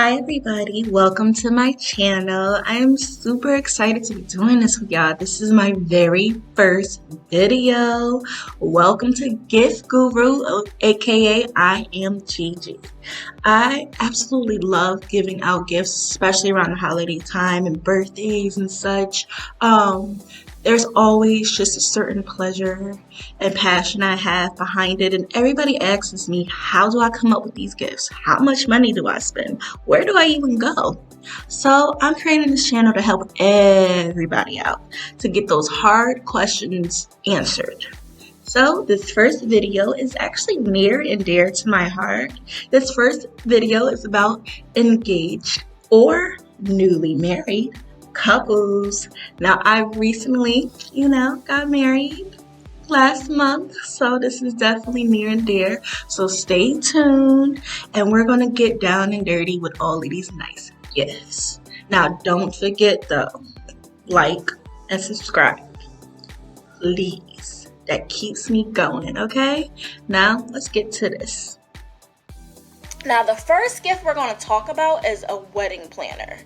Hi everybody, welcome to my channel. I am super excited to be doing this with y'all. This is my very first video. Welcome to Gift Guru, aka I am Gigi. I absolutely love giving out gifts, especially around the holiday time and birthdays and such. There's always just a certain pleasure and passion I have behind it, and everybody asks me, how do I come up with these gifts? How much money do I spend? Where do I even go? So I'm creating this channel to help everybody out to get those hard questions answered. So this first video is actually near and dear to my heart. This first video is about engaged or newly married couples. Now I recently, got married last month, so this is definitely near and dear. So stay tuned and we're gonna get down and dirty with all of these nice gifts. Now don't forget though, like and subscribe, please. That keeps me going, okay? Now let's get to this. Now the first gift we're going to talk about is a wedding planner.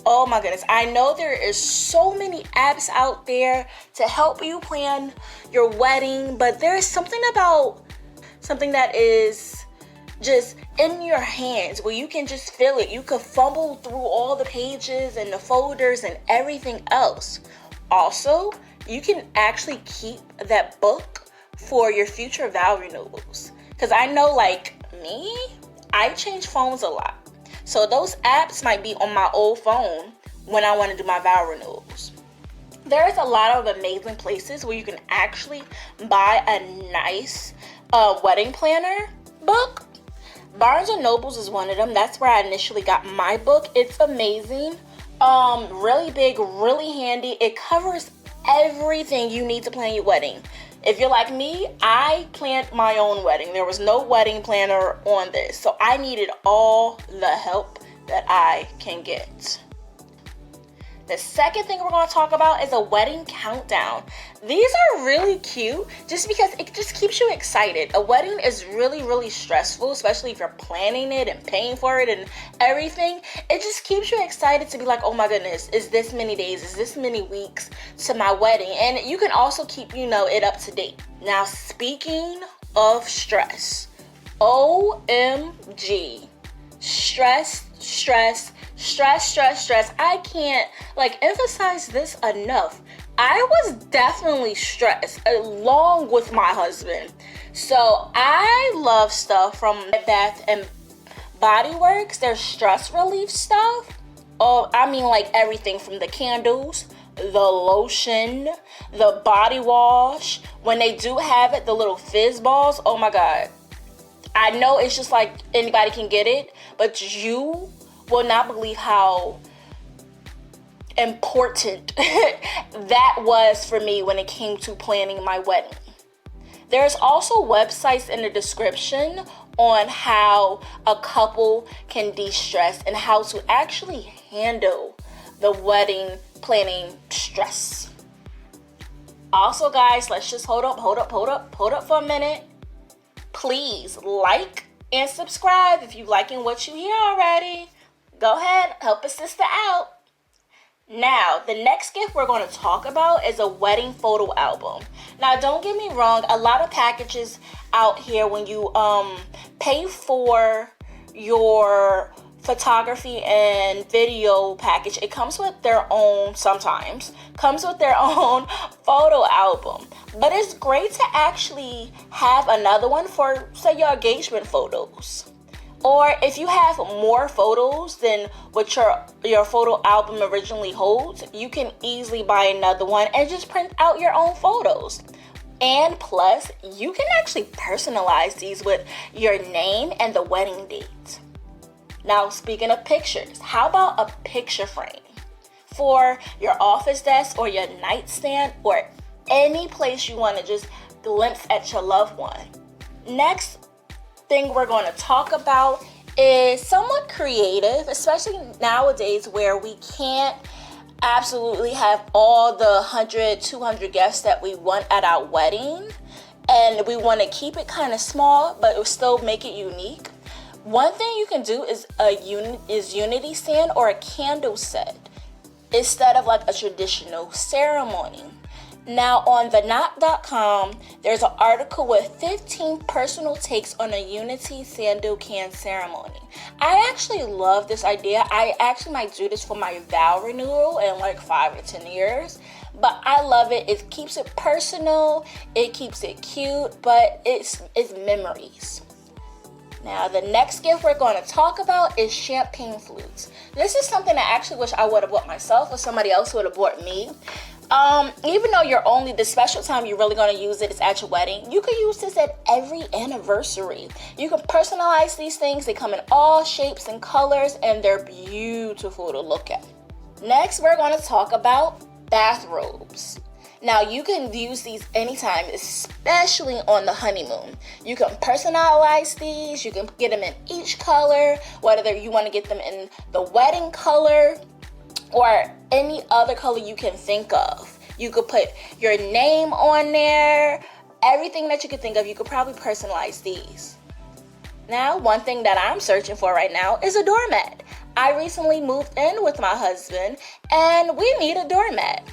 Oh my goodness, I know there is so many apps out there to help you plan your wedding, but there is something about something that is just in your hands where you can just feel it. You could fumble through all the pages and the folders and everything else. Also, you can actually keep that book for your future vow renewals. Because I know, like me, I change phones a lot. So those apps might be on my old phone when I want to do my vow renewals. There's a lot of amazing places where you can actually buy a nice wedding planner book. Barnes & Nobles is one of them. That's where I initially got my book. It's amazing. Really big, really handy. It covers everything you need to plan your wedding. If you're like me, I planned my own wedding. There was no wedding planner on this, so I needed all the help that I can get. The second thing we're going to talk about is a wedding countdown. These are really cute just because it just keeps you excited. A wedding is really, really stressful, especially if you're planning it and paying for it and everything. It just keeps you excited to be like, oh my goodness, is this many days, is this many weeks to my wedding? And you can also keep, it up to date. Now, speaking of stress, OMG, stress. I can't emphasize this enough. I was definitely stressed along with my husband. So I love stuff from Bath and Body Works. Their stress relief stuff. Oh, I mean, like everything from the candles, the lotion, the body wash. When they do have it, the little fizz balls. Oh my God. I know it's just like anybody can get it, but you will not believe how important that was for me when it came to planning my wedding. There's also websites in the description on how a couple can de-stress and how to actually handle the wedding planning stress. Also, guys, let's just hold up for a minute. Please like and subscribe if you're liking what you hear already. Go ahead, help a sister out. Now, the next gift we're going to talk about is a wedding photo album. Now, don't get me wrong, a lot of packages out here when you pay for your photography and video package, it comes with their own photo album. But it's great to actually have another one for, say, your engagement photos. Or if you have more photos than what your photo album originally holds, you can easily buy another one and just print out your own photos. And plus, you can actually personalize these with your name and the wedding date. Now, speaking of pictures, how about a picture frame for your office desk or your nightstand or any place you want to just glimpse at your loved one? Next thing we're going to talk about is somewhat creative, especially nowadays where we can't absolutely have all the 100, 200 guests that we want at our wedding, and we want to keep it kind of small but still make it unique. One thing you can do is unity stand or a candle set instead of like a traditional ceremony. Now on theknot.com, there's an article with 15 personal takes on a unity sandal can ceremony. I actually love this idea. I actually might do this for my vow renewal in like 5 to 10 years. But I love it. It keeps it personal, it keeps it cute, but it's memories. Now, the next gift we're going to talk about is champagne flutes. This is something I actually wish I would have bought myself or somebody else would have bought me. Even though the special time you're really going to use it is at your wedding, you can use this at every anniversary. You can personalize these things. They come in all shapes and colors, and they're beautiful to look at. Next, we're going to talk about bathrobes. Now, you can use these anytime, especially on the honeymoon. You can personalize these. You can get them in each color, whether you want to get them in the wedding color or any other color you can think of. You could put your name on there. Everything that you could think of, you could probably personalize these. Now, one thing that I'm searching for right now is a doormat. I recently moved in with my husband, and we need a doormat.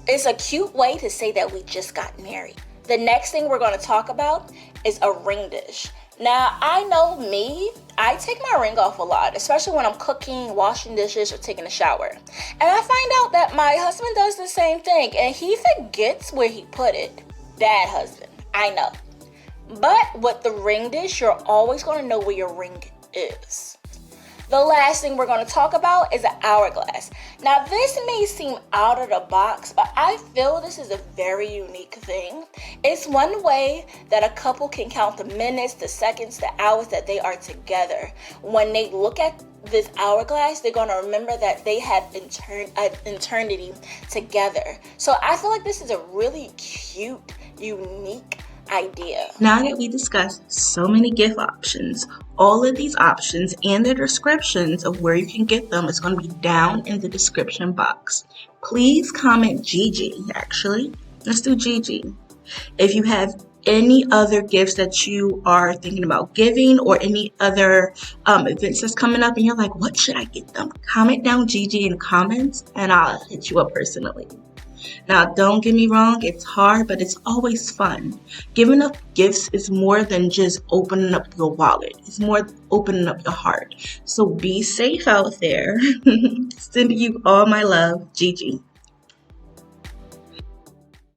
It's a cute way to say that we just got married. The next thing we're going to talk about is a ring dish. Now, I know me, I take my ring off a lot, especially when I'm cooking, washing dishes, or taking a shower. And I find out that my husband does the same thing, and he forgets where he put it. Bad husband, I know. But with the ring dish, you're always going to know where your ring is. The last thing we're going to talk about is an hourglass. Now, this may seem out of the box, but I feel this is a very unique thing. It's one way that a couple can count the minutes, the seconds, the hours that they are together. When they look at this hourglass, they're going to remember that they had eternity together. So I feel like this is a really cute, unique idea. Now that we discussed so many gift options, all of these options and their descriptions of where you can get them is going to be down in the description box. Please comment GG, actually. Let's do GG. If you have any other gifts that you are thinking about giving or any other events that's coming up and you're like, what should I get them? Comment down GG in the comments and I'll hit you up personally. Now, don't get me wrong, it's hard, but it's always fun. Giving up gifts is more than just opening up your wallet. It's more opening up your heart. So be safe out there. Sending you all my love, Gigi.